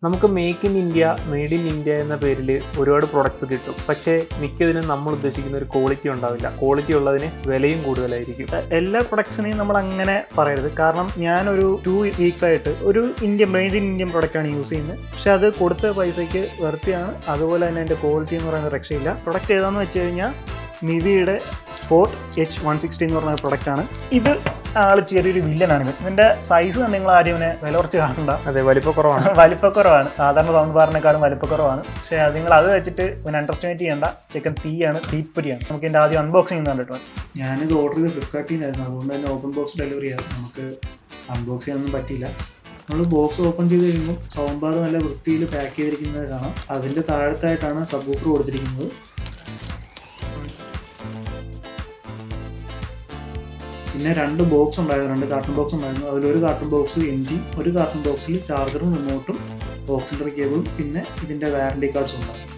നമുക്ക് make in India, made in India എന്ന പേരിൽ ഒരുപാട് പ്രൊഡക്ട്സ് കിട്ടും. പക്ഷേ മിക്കതിനും നമ്മൾ ഉദ്ദേശിക്കുന്ന ഒരു ക്വാളിറ്റി ഉണ്ടാവില്ല. ക്വാളിറ്റി ഉള്ളതിന് വിലയും കൂടുതലായിരിക്കും. എല്ലാ പ്രൊഡക്ട്സിനെയും നമ്മൾ അങ്ങനെ പറയരുത്. കാരണം ഞാനൊരു 2 weeks ആയിട്ട് ഒരു മെയ്ഡ് ഇൻ ഇന്ത്യൻ പ്രൊഡക്റ്റാണ് യൂസ് ചെയ്യുന്നത്. പക്ഷെ അത് കൊടുത്ത പൈസയ്ക്ക് വെറുതെയാണ്. അതുപോലെ തന്നെ അതിൻ്റെ ക്വാളിറ്റി എന്ന് പറയുന്ന രക്ഷയില്ല. പ്രൊഡക്റ്റ് ഏതാണെന്ന് വെച്ച് കഴിഞ്ഞാൽ നിവിയുടെ ഫോർട്ട് H160 എന്ന് പറഞ്ഞ പ്രൊഡക്റ്റാണ്. ഇത് ആൾ ചെറിയൊരു വില്ലനാണ്. ഇതിൻ്റെ സൈസ് നിങ്ങൾ ആരും ഇവനെ വില കുറച്ച് കാണണ്ട. അതെ, വലിപ്പക്കുറവാണ്. വലിപ്പക്കുറവാണ്. സാധാരണ സൗണ്ട് ബാറിനേക്കാളും വലിപ്പക്കുറവാണ്. പക്ഷേ നിങ്ങൾ അത് വെച്ചിട്ട് ഇവനെ അണ്ടർസ്റ്റിമേറ്റ് ചെയ്യേണ്ട. ചിക്കൻ തീപ്പൊരിയാണ്. നമുക്ക് ഇതിൻ്റെ ആദ്യം അൺബോക്സിംഗ് കണ്ടിട്ട് ഞാനിത് ഓർഡർ ചെയ്ത് ഫ്ലിപ്കാർട്ടിന്നായിരുന്നു. അതുകൊണ്ട് തന്നെ ഓപ്പൺ ബോക്സ് ഡെലിവറി ആയിരുന്നു. നമുക്ക് അൺബോക്സ് ചെയ്യാനൊന്നും പറ്റിയില്ല. നമ്മൾ ബോക്സ് ഓപ്പൺ ചെയ്ത് കഴിയുമ്പോൾ സൗണ്ട് ബാർ നല്ല വൃത്തിയിൽ പാക്ക് ചെയ്തിരിക്കുന്നത് കാണാം. അതിൻ്റെ താഴത്തായിട്ടാണ് സബ് വൂഫർ കൊടുത്തിരിക്കുന്നത്. പിന്നെ 2 ബോക്സ് ഉണ്ടായിരുന്നു, 2 കാർട്ടൺ ബോക്സ് ഉണ്ടായിരുന്നു. അതിലൊരു കാർട്ടൺ ബോക്സ് എംറ്റി, ഒരു കാർട്ടൺ ബോക്സിൽ ചാർജറും റിമോട്ടും ഓക്സിലറി കേബിളും പിന്നെ ഇതിൻ്റെ വാറണ്ടി കാർഡ്സ് ഉണ്ടായിരുന്നു.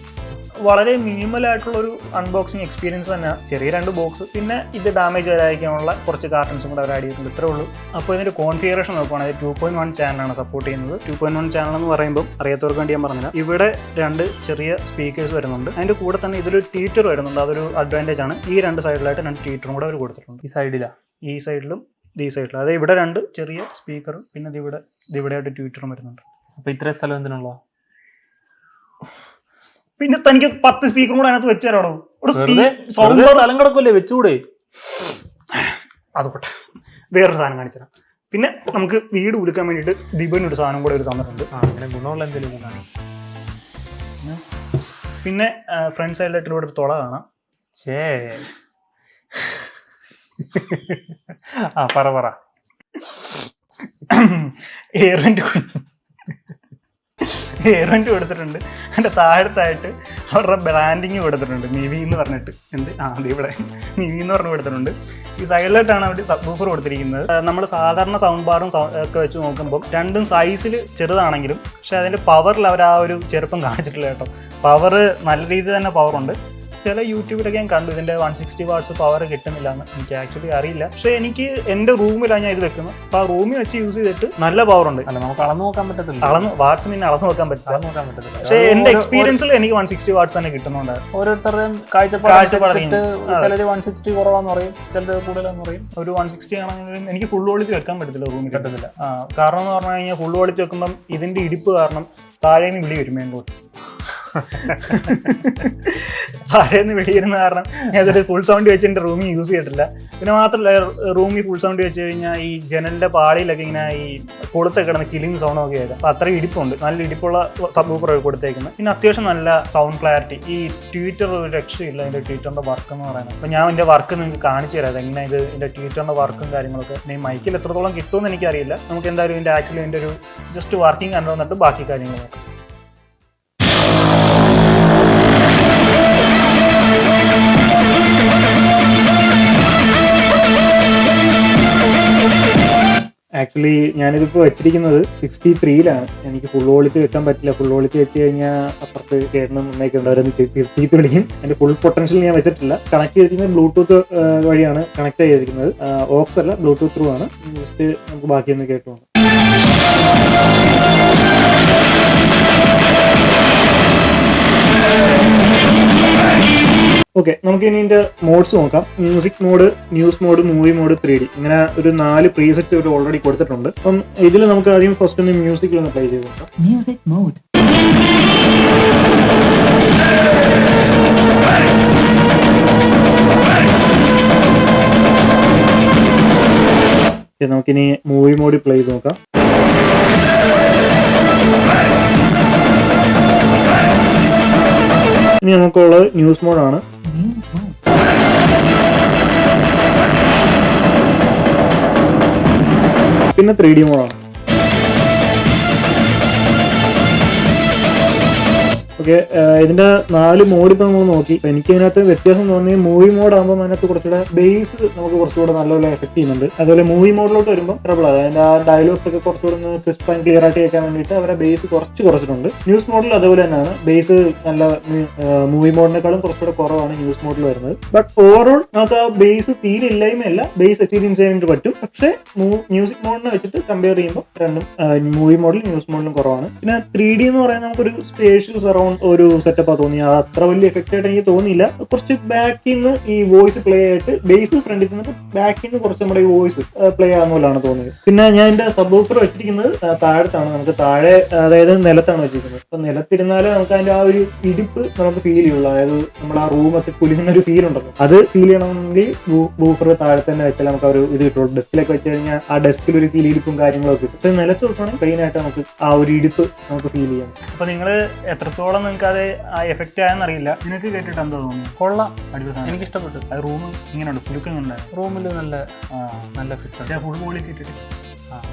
വളരെ മിനിമൽ ആയിട്ടുള്ളൊരു അൺബോക്സിങ് എക്സ്പീരിയൻസ് തന്നെ. ചെറിയ 2 ബോക്സ്, പിന്നെ ഇത് ഡാമേജ് വരാതിരിക്കാനുള്ള കുറച്ച് കാർട്ടൺസും കൂടെ അവർ ആഡ് ചെയ്തിട്ടുണ്ട്. ഇത്രേ ഉള്ളൂ. അപ്പോൾ ഇതിൻ്റെ കോൺഫിഗറേഷൻ നോക്കുകയാണെങ്കിൽ 2.1 ചാനലാണ് സപ്പോർട്ട് ചെയ്യുന്നത്. 2.1 ചാനൽ എന്ന് പറയുമ്പോൾ അറിയാത്തവർക്ക് വേണ്ടി ഞാൻ പറഞ്ഞില്ല. ഇവിടെ 2 ചെറിയ സ്പീക്കേഴ്സ് വരുന്നുണ്ട്. അതിൻ്റെ കൂടെ തന്നെ ഇതിലൊരു ട്വീറ്റർ വരുന്നുണ്ട്. അതൊരു അഡ്വാൻറ്റേജ് ആണ്. ഈ 2 സൈഡിലായിട്ട് 2 ട്വീറ്ററും കൂടെ അവർ കൊടുത്തിട്ടുണ്ട്. ഈ സൈഡിലാണ്, ഈ സൈഡിലും ഈ സൈഡിലും. അതായത് ഇവിടെ 2 ചെറിയ സ്പീക്കറും പിന്നെ ഇവിടെയായിട്ട് ട്വീറ്ററും വരുന്നുണ്ട്. അപ്പോൾ ഇത്രയും സ്ഥലം എന്തിനുള്ള? പിന്നെ തനിക്ക് 10 സ്പീക്കറും കൂടെ അതിനകത്ത് വെച്ചാലോ? സ്ഥലം കിടക്കൂല്ലേ, വെച്ചുകൂടെ? അതുകൊട്ടെ വേറൊരു സാധനം കാണിച്ചു തരാം. പിന്നെ നമുക്ക് വീട് ഉടുക്കാൻ വേണ്ടിയിട്ട് ദീപനൊരു സാധനം കൂടെ ഒരു തന്നിട്ടുണ്ട്. അങ്ങനെ ഗുണമുള്ള എന്തെങ്കിലും കാണാം. പിന്നെ ഫ്രണ്ട് സൈഡിലായിട്ട് ഇവിടെ ഒരു തുള കാണാം. പറ എയർ വെന്റ് കൊടുത്തിട്ടുണ്ട്. അതിൻ്റെ താഴത്തായിട്ട് അവരുടെ ബ്രാൻഡിങ് കൊടുത്തിട്ടുണ്ട്, നിവി എന്ന് പറഞ്ഞിട്ട്. ഇവിടെ നിവി എന്ന് പറഞ്ഞ് കൊടുത്തിട്ടുണ്ട്. ഈ സൈഡിലായിട്ടാണ് അവർ സബ് വൂഫർ കൊടുത്തിരിക്കുന്നത്. നമ്മൾ സാധാരണ സൗണ്ട് ബാറും ഒക്കെ വെച്ച് നോക്കുമ്പോൾ 2 സൈസിൽ ചെറുതാണെങ്കിലും പക്ഷെ അതിൻ്റെ പവറിൽ അവർ ആ ഒരു ചെറുപ്പം കാണിച്ചിട്ടില്ല കേട്ടോ. പവർ നല്ല രീതിയിൽ തന്നെ പവറുണ്ട്. ചില യൂട്യൂബിലൊക്കെ ഞാൻ കണ്ടു ഇതിൻ്റെ 160 വാട്ട്സ് പവർ കിട്ടുന്നില്ല എന്ന്. എനിക്ക് ആക്ച്വലി അറിയില്ല. പക്ഷേ എനിക്ക് എൻ്റെ റൂമിലാണ് ഞാൻ ഇത് വെക്കുന്നത്. അപ്പോൾ ആ റൂമിൽ വെച്ച് യൂസ് ചെയ്തിട്ട് നല്ല പവറുണ്ട്. അല്ല, നമുക്ക് അളന്ന് നോക്കാൻ പറ്റത്തില്ല. വാട്ട്സ് പിന്നെ അളന്ന് നോക്കാൻ പറ്റില്ല. പക്ഷേ എൻ്റെ എക്സ്പീരിയൻസിൽ എനിക്ക് 160 വാട്ട്സ് തന്നെ കിട്ടുന്നുണ്ട്. ഓരോരുത്തരുടെയും കാഴ്ചപ്പാട്. ചിലർ 160 കുറവാന്ന് പറയും, ചിലർ കൂടുതലാന്ന് പറയും. ഒരു 160 ആണെങ്കിലും എനിക്ക് ഫുൾ ക്വാളിറ്റി വെക്കാൻ പറ്റത്തില്ല, റൂമിൽ പറ്റത്തില്ല. കാരണം എന്ന് പറഞ്ഞു കഴിഞ്ഞാൽ ഫുൾ ക്വാളിറ്റി വെക്കുമ്പം ഇതിൻ്റെ ഇടിപ്പ് കാരണം താഴേന്ന് വിളി വരും. മേങ്കോട്ട് താഴേന്ന് വെളിയിരുന്ന കാരണം ഞാനതൊരു ഫുൾ സൗണ്ട് വെച്ച് എൻ്റെ റൂമിൽ യൂസ് ചെയ്തിട്ടില്ല. പിന്നെ മാത്രമല്ല, റൂമിൽ ഫുൾ സൗണ്ട് വെച്ച് കഴിഞ്ഞാൽ ഈ ജനലിൻ്റെ പാളിയിലൊക്കെ ഇങ്ങനെ ഈ കൊളുത്തൊക്കെ കിടന്ന് കിലിങ് സൗണ്ട് ഒക്കെ ആയിരുന്നു. അപ്പോൾ അത്രയും ഇടിപ്പുണ്ട്, നല്ല ഇടിപ്പുള്ള സബ് വൂഫർ കൊടുത്തേക്കുന്നത്. പിന്നെ അത്യാവശ്യം നല്ല സൗണ്ട് ക്ലാരിറ്റി. ഈ ട്വീറ്റർ ഒരു രക്ഷയില്ല, എൻ്റെ ട്വീറ്ററിൻ്റെ വർക്ക് എന്ന് പറയുന്നത്. അപ്പോൾ ഞാൻ എൻ്റെ വർക്ക് നിങ്ങൾക്ക് കാണിച്ചു തരാം എങ്ങനെ ഇത് എൻ്റെ ട്വീറ്ററിൻ്റെ വർക്കും കാര്യങ്ങളൊക്കെ. ഇനി മൈക്കിൽ എത്രത്തോളം കിട്ടുമെന്ന് എനിക്കറിയില്ല. നമുക്ക് എന്തായാലും ഇതിൻ്റെ ആക്ച്വലി ഇതിൻ്റെ ഒരു ജസ്റ്റ് വർക്കിംഗ് കണ്ടു വന്നിട്ട് ബാക്കി കാര്യങ്ങൾ നോക്കാം. ആക്ച്വലി ഞാനിതിപ്പോൾ വെച്ചിരിക്കുന്നത് 63-ലാണ്. എനിക്ക് ഫുൾ ക്വാളിറ്റി വെക്കാൻ പറ്റില്ല. ഫുൾ ക്വാളിറ്റി വെച്ച് കഴിഞ്ഞാൽ അപ്പുറത്ത് ചേട്ടനും നന്നായിട്ടുണ്ടായിരുന്നു, ചീത്ത വിളിക്കും. അതിൻ്റെ ഫുൾ പൊട്ടൻഷ്യൽ ഞാൻ വെച്ചിട്ടില്ല. കണക്ട് ചെയ്തിരിക്കുന്നത് ബ്ലൂടൂത്ത് വഴിയാണ് കണക്ട് ചെയ്തിരിക്കുന്നത്. ഓക്സ് അല്ല, ബ്ലൂടൂത്ത് ത്രൂ ആണ്. ജസ്റ്റ് നമുക്ക് ബാക്കിയൊന്ന് കേട്ടു. ഓക്കെ, നമുക്ക് ഇനി ഇതിൻ്റെ മോഡ്സ് നോക്കാം. Music mode, news mode, movie mode, 3D ഇങ്ങനെ ഒരു 4 പ്രീസെറ്റ്സ് ഇവർ ഓൾറെഡി കൊടുത്തിട്ടുണ്ട്. അപ്പം ഇതിൽ നമുക്ക് ആദ്യം ഫസ്റ്റ് ഒന്ന് മ്യൂസിക്കിലൊന്ന് പ്ലേ ചെയ്ത് നോക്കാം. Music mode. നമുക്കിനി മൂവി മോഡിൽ പ്ലേ ചെയ്ത് നോക്കാം. ഇനി നമുക്കുള്ളത് ന്യൂസ് മോഡാണ്. പിന്നെ 3D മോഡാണ്. ഓക്കെ. ഇതിന്റെ 4 മോഡ് ഇപ്പൊ നമ്മൾ നോക്കി. എനിക്ക് ഇതിനകത്ത് വ്യത്യാസം തോന്നി മൂവി മോഡ് ആകുമ്പോൾ അതിനകത്ത് കുറച്ചുകൂടെ ബേസ് നമുക്ക് കുറച്ചുകൂടെ നല്ലപോലെ എഫക്ട് ചെയ്യുന്നുണ്ട്. അതുപോലെ മൂവി മോഡിലോട്ട് വരുമ്പോൾ ട്രബിൾ അതിന്റെ ആ ഡയലോഗ്സ് ഒക്കെ കുറച്ചുകൂടെ ഒന്ന് ക്രിസ്പ് ആൻഡ് ക്ലിയർ ആയിട്ട് കേൾക്കാൻ വേണ്ടിയിട്ട് അവരെ ബേസ് കുറച്ചിട്ടുണ്ട്. ന്യൂസ് മോഡിൽ അതുപോലെ തന്നെയാണ്, ബേസ് നല്ല മൂവി മോഡിനേക്കാളും കുറച്ചുകൂടെ കുറവാണ് ന്യൂസ് മോഡിൽ വരുന്നത്. ബട്ട് ഓവറോൾ നമുക്ക് ആ ബേസ് തീരെ ഇല്ലായ്മയല്ല, ബേസ് എക്സ്പീരിയൻസ് ചെയ്യാൻ വേണ്ടി പറ്റും. പക്ഷേ മ്യൂസിക് മോഡിനെ വെച്ചിട്ട് കമ്പയർ ചെയ്യുമ്പോൾ രണ്ടും മൂവി മോഡിലും ന്യൂസ് മോഡിലും കുറവാണ്. പിന്നെ 3D എന്ന് പറയുന്നത് നമുക്കൊരു സ്പേഷ്യൽ സറൗണ്ട് ഒരു സെറ്റപ്പാണ് തോന്നി. അത്ര വലിയ എഫക്റ്റ് ആയിട്ട് എനിക്ക് തോന്നിയില്ല. കുറച്ച് ബാക്കിൽ നിന്ന് ഈ വോയിസ് പ്ലേ ആയിട്ട് ബേസ് ഫ്രണ്ടിൽ നിന്ന് ബാക്കിൽ നിന്ന് കുറച്ച് നമ്മുടെ ഈ വോയിസ് പ്ലേ ആകുന്ന പോലെയാണ് തോന്നിയത്. പിന്നെ ഞാൻ എന്റെ സബ് വൂഫർ വെച്ചിരിക്കുന്നത് താഴത്താണ്. നമുക്ക് താഴെ അതായത് നിലത്താണ് വെച്ചിരിക്കുന്നത്. അപ്പൊ നിലത്തിരുന്നാല് നമുക്ക് അതിന്റെ ആ ഒരു ഇടിപ്പ് നമുക്ക് ഫീൽ ചെയ്യുള്ളൂ. അതായത് നമ്മൾ ആ റൂമൊക്കെ കുലുങ്ങുന്ന ഒരു ഫീൽ ഉണ്ടല്ലോ, അത് ഫീൽ ചെയ്യണമെങ്കിൽ വൂഫർ താഴെ തന്നെ വെച്ചാൽ നമുക്ക് ഒരു ഇത് കിട്ടുള്ളൂ. ഡെസ്കിലൊക്കെ വെച്ച് കഴിഞ്ഞാൽ ആ ഡെസ്കിൽ ഒരു ഇടിപ്പും കാര്യങ്ങളൊക്കെ കിട്ടും. പക്ഷേ നിലത്ത് വെക്കുകയാണെങ്കിൽ പ്ലെയിൻ ആയിട്ട് നമുക്ക് ആ ഒരു ഇടിപ്പ് നമുക്ക് ഫീൽ ചെയ്യാം. അപ്പൊ നിങ്ങൾ എത്രത്തോളം നിങ്ങൾക്ക് അത് ആ എഫക്റ്റ് ആയെന്നറിയില്ല. നിനക്ക് കേട്ടിട്ട് എന്താ തോന്നുന്നു? കൊള്ളാം, അടിപൊളി സാധനം. എനിക്ക് ഇഷ്ടപ്പെട്ടു. അത് റൂം ഇങ്ങനെയുണ്ട്, കുലുക്കുന്നുണ്ട് റൂമിൽ നല്ല ഫിറ്റ്. പക്ഷേ ഫുൾ ക്വാളിറ്റി ഇട്ടിട്ട്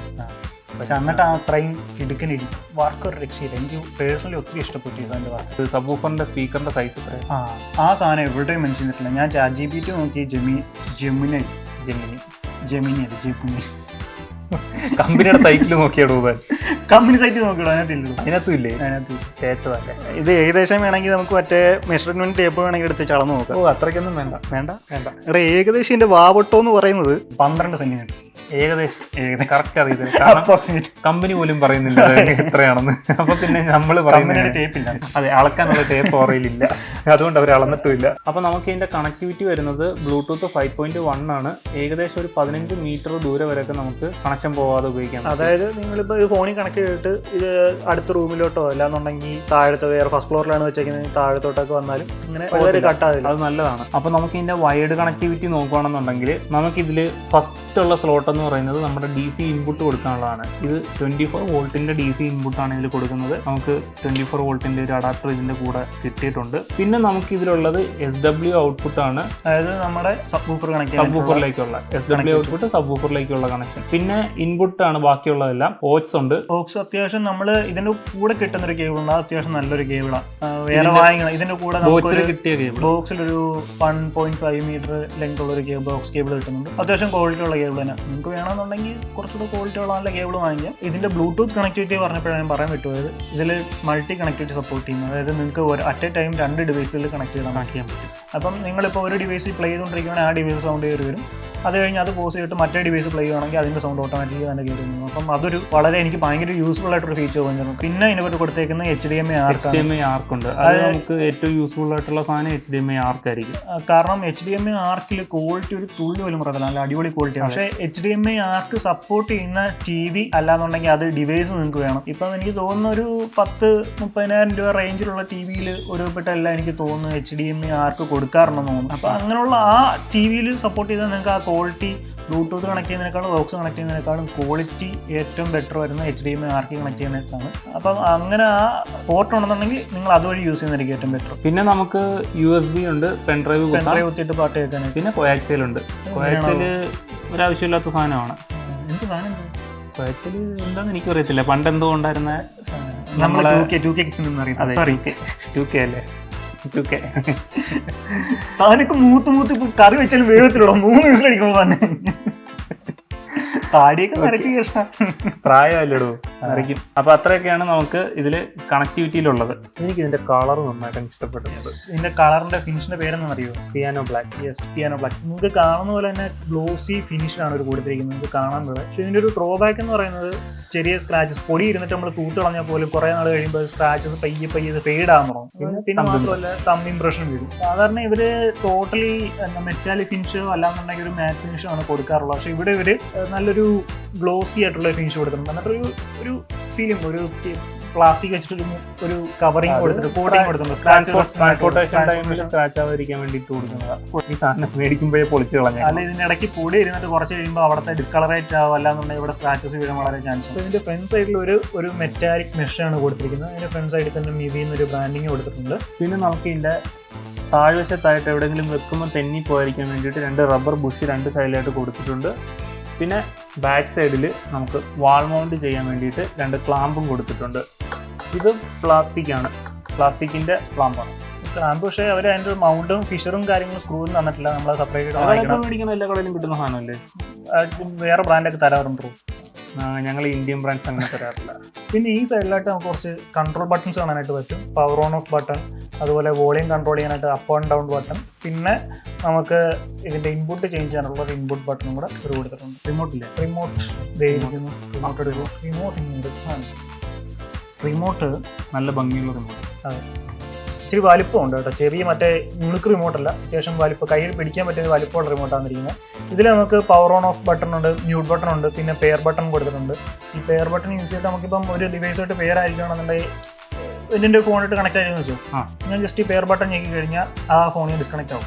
പക്ഷെ എന്നിട്ട് അത്രയും ഇടുക്കനിടി വർക്ക് ഒരു രക്ഷയില്ല. എനിക്ക് പേഴ്സണലി ഒത്തിരി ഇഷ്ടപ്പെട്ടു അതിന്റെ വർക്ക്. സബ് വൂഫറിന്റെ സ്പീക്കറിന്റെ സൈസ് ആ സാധനം എവിടെയും മെൻഷൻ ചെയ്തിട്ടില്ല. ഞാൻ ChatGPT നോക്കി ജെമിനി കമ്പനിയുടെ സൈറ്റിൽ നോക്കിയാടോ, കമ്പനി സൈറ്റ് നോക്കിയോ? അതിനകത്തും ഇല്ലേ? ഇത് ഏകദേശം വേണമെങ്കിൽ നമുക്ക് മറ്റേ മെഷർമെന്റ് ടേപ്പ് വേണമെങ്കിൽ എടുത്ത് ചളന്ന് നോക്കാം. അത്രയ്ക്കൊന്നും വേണ്ട. ഇവിടെ ഏകദേശം എന്റെ വാവട്ടോ എന്ന് പറയുന്നത് 12 സെന്റിമീറ്റർ. ഏകദേശം കറക്റ്റ് അറിയത്തില്ല, കാരണം കമ്പനി പോലും പറയുന്നില്ല എത്രയാണെന്ന്. അപ്പൊ പിന്നെ നമ്മൾ പറയുന്നത് ടേപ്പില്ല. അതെ, അളക്കാനുള്ള ടേപ്പ് ഓറയിലില്ല, അതുകൊണ്ട് അവർ അളന്നിട്ടുമില്ല. അപ്പൊ നമുക്ക് ഇതിന്റെ കണക്ടിവിറ്റി വരുന്നത് ബ്ലൂടൂത്ത് 5.1 ആണ്. ഏകദേശം ഒരു 15 മീറ്റർ ദൂരെ വരെയൊക്കെ നമുക്ക് കണക്ഷൻ പോവാതെ ഉപയോഗിക്കാം. അതായത് നിങ്ങളിപ്പോ ഫോണിൽ കണക്ട് ചെയ്തിട്ട് ഇത് അടുത്ത റൂമിലോട്ടോ അല്ലാന്നുണ്ടെങ്കിൽ താഴത്തെ വേറെ ഫസ്റ്റ് ഫ്ലോറിലാണ് വെച്ചേക്കുന്നത് താഴത്തോട്ടൊക്കെ വന്നാലും ഇങ്ങനെ വളരെ കട്ടാവില്ല, അത് നല്ലതാണ്. അപ്പൊ നമുക്ക് ഇതിന്റെ വയേർഡ് കണക്ടിവിറ്റി നോക്കുകയാണെന്നുണ്ടെങ്കിൽ നമുക്കിതിൽ ഫസ്റ്റ് ഉള്ള സ്ലോട്ട് എന്ന് പറയുന്നത് നമ്മുടെ DC ഇൻപുട്ട് കൊടുക്കാനുള്ളതാണ്. ഇത് 24 വോൾട്ടിന്റെ DC ഇൻപുട്ടാണ് ഇതിൽ കൊടുക്കുന്നത്. നമുക്ക് 24 വോൾട്ടിന്റെ ഒരു അഡാപ്റ്റർ ഇതിന്റെ കൂടെ കിട്ടിയിട്ടുണ്ട്. പിന്നെ നമുക്ക് ഇതിലുള്ളത് SW ഔട്ട്പുട്ട് ആണ്, അതായത് നമ്മുടെ സബ് വൂഫറിലേക്കുള്ള SW ഔട്ട്പുട്ട് സബ് വൂഫറിലേക്കുള്ള കണക്ഷൻ. പിന്നെ ഇൻപുട്ട് ആണ് ബാക്കിയുള്ളതെല്ലാം. ഓക്സ് ഉണ്ട്. ഓക്സ് അത്യാവശ്യം നമ്മൾ ഇതിന്റെ കൂടെ കിട്ടുന്ന ഒരു കേബിൾ ഉണ്ട്, അത്യാവശ്യം നല്ലൊരു കേബിളാണ്. വേറെ വാങ്ങിക്കണം. ഇതിന്റെ കൂടെ കിട്ടിയ കേബിൾ ബോക്സിലൊരു 1.5 മീറ്റർ ലെങ്ത് ഉള്ള ഒരു ബോക്സ് കേബിൾ കിട്ടുന്നുണ്ട്. അത്യാവശ്യം ക്വാളിറ്റി ഉള്ള കേബിൾ തന്നെ. നിങ്ങൾക്ക് വേണമെന്നുണ്ടെങ്കിൽ കുറച്ചുകൂടെ ക്വാളിറ്റി ഉള്ള നല്ല കേബിൾ വാങ്ങിക്കാം. ഇതിന്റെ ബ്ലൂടൂത്ത് കണക്ടിവിറ്റി പറഞ്ഞപ്പോഴാണ് ഞാൻ പറയാൻ പറ്റുന്നത്. ഇതിൽ മൾട്ടി കണക്ടിവിറ്റി സപ്പോർട്ട് ചെയ്യുന്നത്, അതായത് നിങ്ങൾക്ക് അറ്റ് എ ടൈം 2 ഡിവൈസിൽ കണക്ട് ചെയ്യാൻ പറ്റും. അപ്പം നിങ്ങളിപ്പോൾ ഒരു ഡിവൈസിൽ പ്ലേ ചെയ്തുകൊണ്ടിരിക്കുകയാണെങ്കിൽ ആ ഡിവൈസ് സൗണ്ട് കയറി വരും. അത് കഴിഞ്ഞ് അത് പോസ് ചെയ്തിട്ട് മറ്റേ ഡിവൈസ് പ്ലേ ചെയ്യുകയാണെങ്കിൽ അതിൻ്റെ സൗണ്ട് ഓട്ടോമാറ്റിക്കലി തന്നെ കയറി വന്നു. അപ്പം അതൊരു വളരെ എനിക്ക് ഭയങ്കര യൂസ്ഫുൾ ആയിട്ടൊരു ഫീച്ചർ തോന്നിയിരുന്നു. പിന്നെ ഇതിനകത്ത് കൊടുത്തേക്കുന്ന HDMI ആർക്ക് ഉണ്ട്. അത് നമുക്ക് ഏറ്റവും യൂസ്ഫുൾ ആയിട്ടുള്ള സാധനം HDMI ആർക്ക് ആയിരിക്കും. കാരണം HDMI ആർക്കിൽ ക്വാളിറ്റി ഒരു തുള്ളി പോലും പറയത്തില്ല, നല്ല അടിപൊളി ക്വാളിറ്റിയാണ്. പക്ഷേ HDMI ആർക്ക് സപ്പോർട്ട് ചെയ്യുന്ന TV അല്ലാന്നുണ്ടെങ്കിൽ അത് ഡിവൈസ് നിങ്ങൾക്ക് വേണം. ഇപ്പം എനിക്ക് തോന്നുന്ന ഒരു 10-30,000 രൂപ റേഞ്ചിലുള്ള TV-യിൽ ഒരുപ്പെട്ടെല്ലാം എനിക്ക് തോന്നുന്നു HDMI ആർക്ക് കൊടുക്കാറുണ്ടെന്ന് തോന്നുന്നു. അപ്പം അങ്ങനെയുള്ള ആ TV-യിൽ സപ്പോർട്ട് ചെയ്താൽ നിങ്ങൾക്ക് ആ ക്വാളിറ്റി ബ്ലൂടൂത്ത് കണക്ട് ചെയ്യുന്നതിനേക്കാളും ബോക്സ് കണക്ട് ചെയ്യുന്നതിനേക്കാളും ക്വാളിറ്റി ഏറ്റവും ബെറ്റർ വരുന്ന HDMI ആർക്ക് കണക്ട് ചെയ്യുന്നതാണ്. അപ്പം അങ്ങനെ ആ പോർട്ട് ഉണ്ടെന്നുണ്ടെങ്കിൽ നിങ്ങൾ അതുവഴി യൂസ് ചെയ്യുന്നതായിരിക്കും ഏറ്റവും ബെറ്റർ. പിന്നെ നമുക്ക് USB ഉണ്ട്, പെൻഡ്രൈവ് കുത്തിയിട്ട് പാട്ട് കേൾക്കാനായിട്ട്. പിന്നെ കോയാക്സിയൽ ഉണ്ട്. കോയാക്സിയൽ ഒരാവശ്യമില്ലാത്ത സാധനമാണ്. എന്ത് സാധനം കോയാക്സിയൽ എന്താണെന്ന് എനിക്കും അറിയത്തില്ല. പണ്ട് എന്തോ ഉണ്ടായിരുന്ന നമ്മളെ 2K സോറി 2K അല്ലേ, 2K. താനൊക്കെ മൂത്ത് കറി വെച്ചാലും വേഗത്തിലുള്ള 3 ദിവസത്തിലടിക്കുമ്പോൾ തന്നെ താടിയൊക്കെ നിരക്കി പ്രായമല്ലേടൂ, നിറയ്ക്കും. അപ്പൊ അത്രയൊക്കെയാണ് നമുക്ക് ഇതില് കണക്ടിവിറ്റിയിലുള്ളത്. എനിക്ക് ഇതിന്റെ കളർ നന്നായിട്ട് ഇഷ്ടപ്പെടുന്നത്. ഇതിന്റെ കളറിന്റെ ഫിനിഷിന്റെ പേരെന്ന് അറിയോ? Piano black. Yes, piano black. നിങ്ങൾക്ക് കാണുന്ന പോലെ തന്നെ ഗ്ലോസി ഫിനിഷിലാണ് ഒരു കൊടുത്തിരിക്കുന്നത്. നിങ്ങൾക്ക് കാണാൻ പോലെ. പക്ഷേ ഇതിന്റെ ഒരു ഡ്രോബാക്ക് എന്ന് പറയുന്നത് ചെറിയ സ്ക്രാച്ചസ്, പൊടി ഇരുന്നിട്ട് നമ്മൾ തൂത്ത് കളഞ്ഞാൽ പോലും കുറെ നാൾ കഴിയുമ്പോൾ സ്ക്രാച്ചസ് പയ്യെ ഫെയ്ഡ് ആകാൻ തുടങ്ങും. പിന്നെ മാത്രമല്ല തമ്പ് ഇംപ്രഷൻ വരും. സാധാരണ ഇവര് ടോട്ടലി മെറ്റാലിക് ഫിനിഷോ അല്ലാന്നുണ്ടെങ്കിൽ ഒരു മാറ്റ് ഫിനിഷോ ആണ് കൊടുക്കാറുള്ളത്. പക്ഷെ ഇവിടെ ഇവര് നല്ലൊരു ഗ്ലോസി ആയിട്ടുള്ള ഫിനിഷ് കൊടുത്തിട്ടുണ്ട്. എന്നിട്ട് ഒരു ഫീലിംഗ്, ഒരു പ്ലാസ്റ്റിക് വെച്ചിട്ട് ഒരു കവറിങ് കൊടുത്തിട്ട് കോട്ടിങ് കൊടുത്തിട്ടുണ്ട്. സ്ക്രാച്ച് ആവാതിരിക്കാൻ വേണ്ടിയിട്ട് കൊടുക്കുന്നതാണ്. ഈ സാധനം മേടിക്കുമ്പോഴേ പൊളിച്ച് കളഞ്ഞു. അല്ല, ഇതിന്റെ ഇടയ്ക്ക് പൊടി ഇരുന്നിട്ട് കുറച്ച് കഴിയുമ്പോൾ അവിടുത്തെ ഡിസ്കളറേറ്റ് ആവും, അല്ലാന്നുണ്ടെങ്കിൽ ഇവിടെ സ്ക്രാച്ചസ് വീഴാൻ വളരെ ചാൻസ് ഉണ്ട്. ഇതിന്റെ ഫ്രണ്ട് സൈഡിൽ ഒരു മെറ്റാലിക് മെഷാണ് കൊടുത്തിരിക്കുന്നത്. അതിന്റെ ഫ്രണ്ട് സൈഡിൽ തന്നെ മിവിന്ന് ഒരു ബ്രാൻഡിങ് കൊടുത്തിട്ടുണ്ട്. പിന്നെ നമുക്ക് ഇതിന്റെ താഴ്വശത്തായിട്ട് എവിടെയെങ്കിലും വെക്കുമ്പോൾ തെന്നി പോയിരിക്കാൻ വേണ്ടിയിട്ട് 2 റബ്ബർ ബുഷ് 2 സൈഡിലായിട്ട് കൊടുത്തിട്ടുണ്ട്. പിന്നെ ബാക്ക് സൈഡിൽ നമുക്ക് വാൾ മൗണ്ട് ചെയ്യാൻ വേണ്ടിയിട്ട് 2 ക്ലാമ്പും കൊടുത്തിട്ടുണ്ട്. ഇത് പ്ലാസ്റ്റിക് ആണ്. പ്ലാസ്റ്റിക്കിന്റെ ക്ലാമ്പാണ്. ക്ലാമ്പ് പക്ഷേ അവർ അതിൻ്റെ മൗണ്ടും ഫിഷറും കാര്യങ്ങളും സ്ക്രൂവും തന്നിട്ടില്ല, നമ്മൾ സെപ്പറേറ്റ് വാങ്ങിക്കണം. മേടിക്കുന്ന എല്ലാ കടയിലും കിട്ടുന്ന സാധനമല്ലേ? വേറെ ബ്രാൻഡൊക്കെ തരാറുണ്ടോ? ഞങ്ങൾ ഇന്ത്യൻ ബ്രാൻഡ്സ് അങ്ങനെ തരാറില്ല. പിന്നെ ഈ സൈഡിലായിട്ട് നമുക്ക് കുറച്ച് കൺട്രോൾ ബട്ടൺസ് കാണാനായിട്ട് പറ്റും. പവർ ഓൺ ഓഫ് ബട്ടൺ, അതുപോലെ വോളിയം കൺട്രോൾ ചെയ്യാനായിട്ട് അപ്പ് ആൻഡ് ഡൗൺ ബട്ടൺ, പിന്നെ നമുക്ക് ഇതിൻ്റെ ഇൻപുട്ട് ചേഞ്ച് ചെയ്യാനുള്ള ഒരു ഇൻപുട്ട് ബട്ടണും കൂടെ ഒരു കൊടുത്തിട്ടുണ്ട്. റിമോട്ടില്ലേ? റിമോട്ട് നല്ല ഭംഗിയുള്ള റിമോട്ട്. അതെ, ഇച്ചിരി വലിപ്പമുണ്ട് കേട്ടോ. ചെറിയ മറ്റേ നുണുക്ക് റിമോട്ടല്ല, അത്യാവശ്യം വലിപ്പം, കയ്യിൽ പിടിക്കാൻ പറ്റിയ വലിപ്പമുള്ള റിമോട്ടാണ് ഇരിക്കുന്നത്. ഇതിൽ നമുക്ക് പവർ ഓൺ ഓഫ് ബട്ടൺ ഉണ്ട്, മ്യൂട്ട് ബട്ടൺ ഉണ്ട്, പിന്നെ പെയർ ബട്ടൺ കൊടുത്തിട്ടുണ്ട്. ഈ പെയർ ബട്ടൺ യൂസ് ചെയ്തിട്ട് നമുക്കിപ്പം ഒരു ഡിവൈസായിട്ട് പെയർ ആയിരിക്കുകയാണെന്നുണ്ടെങ്കിൽ ഇതിൻ്റെ ഫോണിട്ട് കണക്ട് ആയെന്ന് വെച്ചു, ഞാൻ ജസ്റ്റ് ഈ പെയർ ബട്ടൺ ഞെക്കി കഴിഞ്ഞാൽ ആ ഫോണിൽ ഡിസ്കണക്ട് ആവും.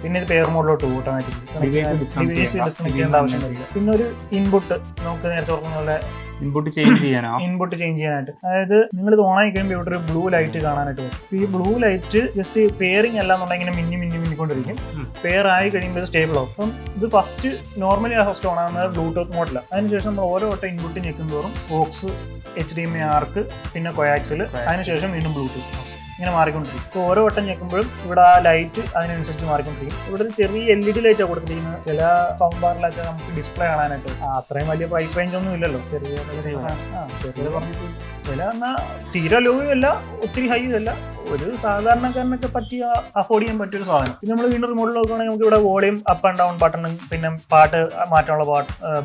പിന്നെ ഇത് പെയർ മോഡിലോട്ട് പോകും ഓട്ടോമാറ്റിക്കലി, ഡിവൈസ് ഡിസ്കണക്ട് ചെയ്യേണ്ട ആവശ്യം വരില്ല. പിന്നെ ഒരു ഇൻപുട്ട്, നമുക്ക് നേരത്തെ പറഞ്ഞ പോലെ ഇൻപുട്ട് ചേഞ്ച് ചെയ്യാനോ? ഇൻപുട്ട് ചേഞ്ച് ചെയ്യാനായിട്ട്. അതായത് നിങ്ങൾ ഇത് ഓണായി കഴിയുമ്പോൾ ഇവിടെ ഒരു ബ്ലൂ ലൈറ്റ് കാണാനായിട്ട് പറ്റും. ഈ ബ്ലൂ ലൈറ്റ് ജസ്റ്റ് പെയറിങ് അല്ലാന്നുണ്ടെങ്കിൽ ഇങ്ങനെ മിന്നിക്കൊണ്ടിരിക്കും. പെയർ ആയി കഴിയുമ്പോൾ ഇത് സ്റ്റേബിൾ ആവും. അപ്പം ഇത് ഫസ്റ്റ് നോർമലി ഫസ്റ്റ് ഓണാകുന്നത് ബ്ലൂടൂത്ത് മോഡിലാണ്. അതിനുശേഷം നമ്മൾ ഓരോ വട്ടം ഇൻപുട്ട് ഞെക്കുന്തോറും ഓക്സ്, HDMI ആർക്ക്, പിന്നെ കൊയാക്സിൽ, അതിനുശേഷം വീണ്ടും ബ്ലൂടൂത്ത്, ഇങ്ങനെ മാറിക്കൊണ്ടിരിക്കും. ഇപ്പോൾ ഓരോ വട്ടം ഞെക്കുമ്പോഴും ഇവിടെ ആ ലൈറ്റ് അതിനനുസരിച്ച് മാറിക്കൊണ്ടിരിക്കും. ഇവിടെ ഒരു ചെറിയ LED ലൈറ്റാണ് കൊടുത്തിരിക്കുന്നത്. ചില സൗണ്ട് ബാറിലൊക്കെ നമുക്ക് ഡിസ്പ്ലേ കാണാനായിട്ട് അത്രയും വലിയ പ്രൈസ് റേഞ്ച് ഒന്നും ഇല്ലല്ലോ. ചെറിയ പറഞ്ഞിട്ട് വില എന്നാൽ തീരെ ലോയും അല്ല, ഒത്തിരി ഹൈയും അല്ല, ഒരു സാധാരണക്കാരനൊക്കെ പറ്റിയ അഫോർഡ് ചെയ്യാൻ പറ്റിയൊരു സാധനം. പിന്നെ നമ്മൾ വീണ്ടും റിമോട്ടിൽ നോക്കുകയാണെങ്കിൽ നമുക്ക് ഇവിടെ വോളിയം അപ്പ് ആൻഡ് ഡൗൺ ബട്ടണും പിന്നെ പാട്ട് മാറ്റാനുള്ള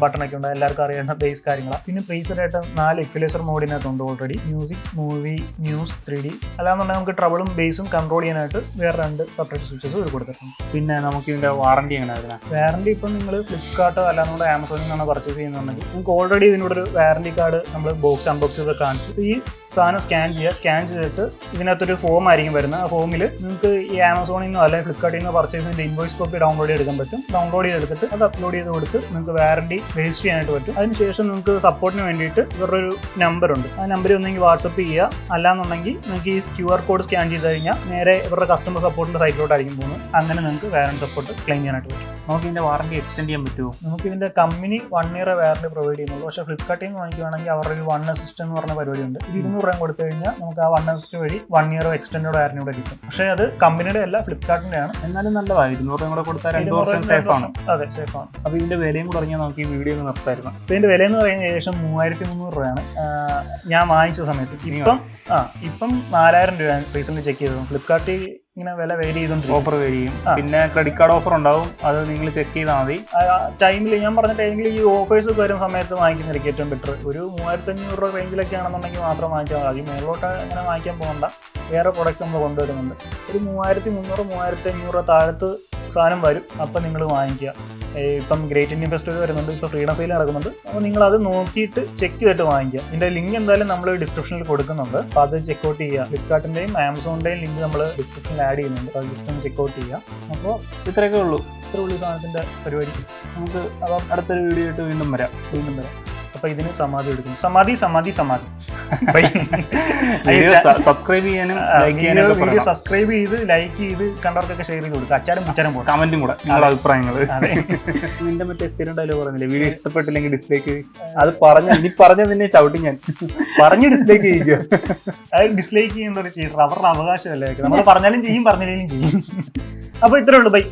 ബട്ടണൊക്കെ ഉണ്ട്, എല്ലാവർക്കും അറിയാവുന്ന ബേസ് കാര്യങ്ങളാണ്. പിന്നെ പ്രീസെറ്റായിട്ട് 4 ഇക്വലൈസർ മോഡിനകത്തുണ്ട് already. Music, movie, news, 3D. അല്ലാന്നുണ്ടെങ്കിൽ നമുക്ക് ട്രബിളും ബേസും കൺട്രോൾ ചെയ്യാനായിട്ട് വേറെ 2 സെപ്പറേറ്റ് സ്വിച്ചസ് ഒരു കൊടുത്തിട്ടുണ്ട്. പിന്നെ നമുക്ക് ഇതിന്റെ വാറണ്ടി എങ്ങനെ? അതിനാ വാറണ്ടി ഇപ്പം നിങ്ങൾ ഫ്ലിപ്കാർട്ടോ അല്ലാന്നുണ്ടെങ്കിൽ ആമസോണിൽ നിന്നാണ് പർച്ചേസ് ചെയ്യുന്നുണ്ടെങ്കിൽ നമുക്ക് ഓൾറെഡി ഇതിനോട് ഒരു വാറണ്ടി കാർഡ് നമ്മൾ ബോക്സ് അൺബോക്സ് ചെയ്ത് കാണിച്ചു. ഈ സാധനം സ്കാൻ ചെയ്തിട്ട് ഇതിനകത്തൊരു ഫോം ആയിരിക്കും വരുന്നത്. ആ ഫോമിൽ നിങ്ങൾക്ക് ഈ ആമസോണിൽ നിന്നോ അല്ലെങ്കിൽ ഫ്ലിപ്കാർട്ടിൽ നിന്നോ പർച്ചേസ് ചെയ്ത ഇൻവോയ്സ് കോപ്പി ഡൗൺലോഡ് ചെയ്തെടുക്കാൻ പറ്റും. ഡൗൺലോഡ് ചെയ്തെടുത്തിട്ട് അത് അപ്ലോഡ് ചെയ്ത് കൊടുത്ത് നിങ്ങൾക്ക് വാറണ്ടി രജിസ്റ്റർ ചെയ്യാനായിട്ട് പറ്റും. അതിനുശേഷം നിങ്ങൾക്ക് സപ്പോർട്ടിന് വേണ്ടിയിട്ട് ഇവരുടെ ഒരു നമ്പറുണ്ട്. ആ നമ്പറിൽ ഒന്നെങ്കിൽ വാട്സപ്പ് ചെയ്യുക, അല്ലാന്നുണ്ടെങ്കിൽ നിങ്ങൾക്ക് ഈ QR കോഡ് സ്കാൻ ചെയ്ത് കഴിഞ്ഞാൽ നേരെ ഇവരുടെ കസ്റ്റമർ സപ്പോർട്ടിൻ്റെ സൈറ്റിലോട്ടായിരിക്കും പോകുന്നത്. അങ്ങനെ നിങ്ങൾക്ക് വാറണ്ടി സപ്പോർട്ട് ക്ലെയിം ചെയ്യാനായിട്ട് പറ്റും. നമുക്ക് ഇതിന്റെ വാറണ്ടി എക്സ്റ്റെൻഡ് ചെയ്യാൻ പറ്റുമോ? നമുക്ക് ഇതിന്റെ കമ്പനി 1 ഇയർ വാറണ്ടി പ്രൊവൈഡ് ചെയ്യുന്നുള്ളൂ. പക്ഷേ ഫ്ലിപ്കാർട്ടിൽ നിന്ന് വാങ്ങിക്കുകയാണെങ്കിൽ അവരുടെ ഒരു 1 അസിസ്റ്റ് എന്ന് പറഞ്ഞ പരിപാടിയുണ്ട്. ഇത് 200 രൂപ കൊടുത്തു കഴിഞ്ഞാൽ നമുക്ക് ആ 1 അസിസ്റ്റ് വഴി 1 ഇയർ എക്സ്റ്റൻഡ് വാറണ്ടി കൂടെ കിട്ടും. പക്ഷേ അത് കമ്പനിയുടെ അല്ല, ഫ്ലിപ്കാർട്ടിന്റെ ആണ്. എന്നാലും നല്ലതാണ്. 200 രൂപ കൂടെ കൊടുത്താൽ 2 വർഷം സേഫ് ആണ്. അതെ, സേഫ് ആണ്. അപ്പോൾ ഇതിന്റെ വിലയും കൂടെ പറഞ്ഞാൽ നമുക്ക് ഈ വീഡിയോ നിർത്തായിരുന്നു. അപ്പോൾ ഇതിന്റെ വില എന്ന് പറയുന്നത് ഏകദേശം 3300 രൂപയാണ് ഞാൻ വാങ്ങിച്ച സമയത്ത്. ഇപ്പം 4000 രൂപയാണ് റീസെന്റ് ചെക്ക് ചെയ്തത്. ഫ്ലിപ്കാർട്ടിൽ ഇങ്ങനെ വില വേരി ചെയ്തോണ്ടിരിക്കും, ഓഫർ വേരി ചെയ്യും. പിന്നെ ക്രെഡിറ്റ് കാർഡ് ഓഫർ ഉണ്ടാവും, അത് നിങ്ങൾ ചെക്ക് ചെയ്താൽ മതി. ടൈമിൽ ഞാൻ പറഞ്ഞ ടൈമിൽ ഈ ഓഫേഴ്സ് വരുന്ന സമയത്ത് വാങ്ങിക്കുന്നതായിരിക്കും ഏറ്റവും ബെറ്റർ. ഒരു 3500 രൂപ റേഞ്ചിലൊക്കെ ആണെന്നുണ്ടെങ്കിൽ മാത്രം വാങ്ങിച്ചാൽ മതി. മേലോട്ട് അങ്ങനെ വാങ്ങിക്കാൻ പോകണ്ട. വേറെ പ്രൊഡക്ട്സ് നമ്മൾ കൊണ്ടുവരുന്നുണ്ട്. ഒരു 3300 3500 താഴത്ത് സാധനം വരും. അപ്പം നിങ്ങൾ വാങ്ങിക്കുക. ഇപ്പം ഗ്രേറ്റ് ഇന്ത്യൻ ഫെസ്റ്റിവൽ വരുന്നുണ്ട്, ഇപ്പോൾ ഫ്രീഡം സെയിൽ നടക്കുന്നുണ്ട്. അപ്പോൾ നിങ്ങളത് നോക്കിയിട്ട് ചെക്ക് ചെയ്തിട്ട് വാങ്ങിക്കുക. ഇതിൻ്റെ ലിങ്ക് എന്തായാലും നമ്മൾ ഡിസ്ക്രിപ്ഷനിൽ കൊടുക്കുന്നുണ്ട്. അപ്പോൾ അത് ചെക്കൗട്ട് ചെയ്യുക. ഫ്ലിപ്കാർട്ടിൻ്റെയും ആമസോണിൻ്റെയും ലിങ്ക് നമ്മൾ ഡിസ്ക്രിപ്ഷനിൽ ആഡ് ചെയ്യുന്നുണ്ട്. അത് ജസ്റ്റ് ഒന്ന് ചെക്കൗട്ട് ചെയ്യുക. അപ്പോൾ ഇത്രയൊക്കെ ഉള്ളൂ. ഇത്ര ഉള്ളൂ സാധനത്തിൻ്റെ പരിപാടി. നമുക്ക് അപ്പം അടുത്തൊരു വീഡിയോ ആയിട്ട് വീണ്ടും വരാം. അപ്പോൾ ഇതിന് സമാധി എടുക്കും. സമാധി സബ്സ്ക്രൈബ് ചെയ്യാനും വീഡിയോ സബ്സ്ക്രൈബ് ചെയ്ത് ലൈക്ക് ചെയ്ത് കണ്ടവർക്കൊക്കെ ഷെയർ ചെയ്ത് കൊടുക്കുക. അച്ചാരം പോകാം, കമന്റും കൂടെ നിങ്ങളുടെ അഭിപ്രായങ്ങൾ. നിന്റെ മറ്റേ സ്ഥിരം ഡയലോഗ് പറഞ്ഞില്ലേ, വീഡിയോ ഇഷ്ടപ്പെട്ടില്ലെങ്കിൽ ഡിസ്ലൈക്ക്. അത് പറഞ്ഞ പിന്നെ ചവിട്ടി ഞാൻ പറഞ്ഞ് ഡിസ്ലൈക്ക് ചെയ്യുക. അത് ഡിസ്ലൈക്ക് ചെയ്യുന്ന ഒരു ചെയ്യും, അവരുടെ അവകാശമല്ലേ. നമ്മൾ പറഞ്ഞാലും ചെയ്യും, പറഞ്ഞില്ലെങ്കിലും ചെയ്യും. അപ്പോൾ ഇത്രേ ഉള്ളൂ. ബൈ.